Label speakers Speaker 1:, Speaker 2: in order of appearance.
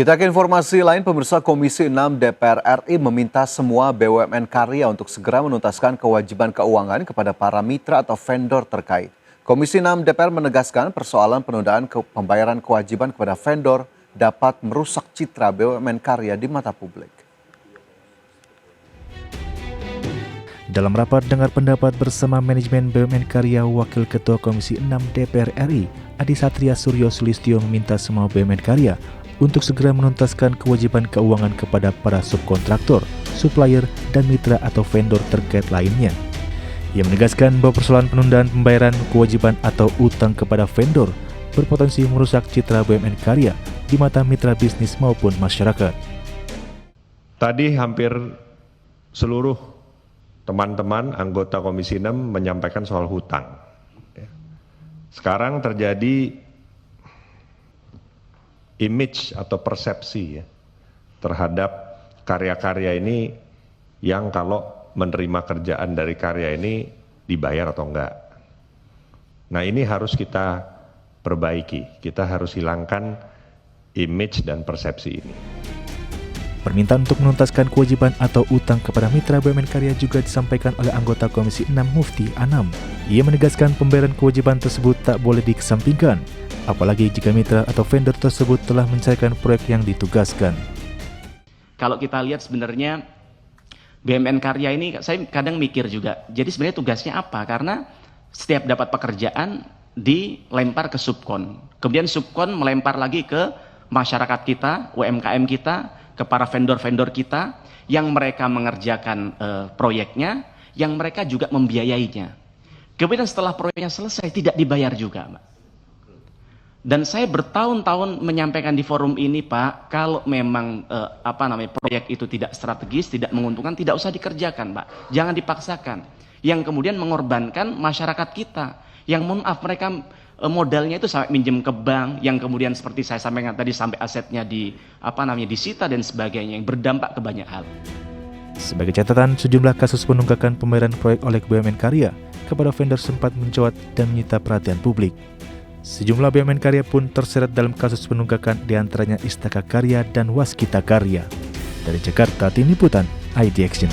Speaker 1: Kita ke informasi lain, pemirsa. Komisi 6 DPR RI meminta semua BUMN karya untuk segera menuntaskan kewajiban keuangan kepada para mitra atau vendor terkait. Komisi 6 DPR menegaskan persoalan penundaan pembayaran kewajiban kepada vendor dapat merusak citra BUMN karya di mata publik.
Speaker 2: Dalam rapat dengar pendapat bersama manajemen BUMN Karya, Wakil Ketua Komisi 6 DPR RI, Adi Satria Suryo Sulistyo meminta semua BUMN Karya untuk segera menuntaskan kewajiban keuangan kepada para subkontraktor, supplier, dan mitra atau vendor terkait lainnya. Ia menegaskan bahwa persoalan penundaan pembayaran kewajiban atau utang kepada vendor berpotensi merusak citra BUMN Karya di mata mitra bisnis maupun masyarakat.
Speaker 3: Tadi hampir seluruh teman-teman anggota Komisi 6 menyampaikan soal hutang. Sekarang terjadi image atau persepsi terhadap karya-karya ini yang kalau menerima kerjaan dari karya ini dibayar atau enggak. Nah, ini harus kita perbaiki, kita harus hilangkan image dan persepsi ini.
Speaker 2: Permintaan untuk menuntaskan kewajiban atau utang kepada mitra BUMN Karya juga disampaikan oleh anggota Komisi 6 Mufti Anam. Ia menegaskan pembayaran kewajiban tersebut tak boleh dikesampingkan, apalagi jika mitra atau vendor tersebut telah menyelesaikan proyek yang ditugaskan.
Speaker 4: Kalau kita lihat sebenarnya BUMN Karya ini, saya kadang mikir juga, jadi sebenarnya tugasnya apa? Karena setiap dapat pekerjaan dilempar ke subkon, kemudian subkon melempar lagi ke masyarakat kita, UMKM kita, ke para vendor-vendor kita, yang mereka mengerjakan proyeknya, yang mereka juga membiayainya. Kemudian setelah proyeknya selesai tidak dibayar juga, Mbak. Dan saya bertahun-tahun menyampaikan di forum ini, Pak, kalau memang proyek itu tidak strategis, tidak menguntungkan, tidak usah dikerjakan, Pak. Jangan dipaksakan. Yang kemudian mengorbankan masyarakat kita, yang mohon maaf mereka modalnya itu sampai minjem ke bank, yang kemudian seperti saya sampaikan tadi sampai asetnya disita dan sebagainya, yang berdampak ke banyak hal.
Speaker 2: Sebagai catatan, sejumlah kasus penunggakan pembayaran proyek oleh BUMN Karya kepada vendor sempat mencuat dan menyita perhatian publik. Sejumlah BUMN Karya pun terseret dalam kasus penunggakan, diantaranya Istaka Karya dan Waskita Karya. Dari Jakarta, Tim Liputan, ID Action.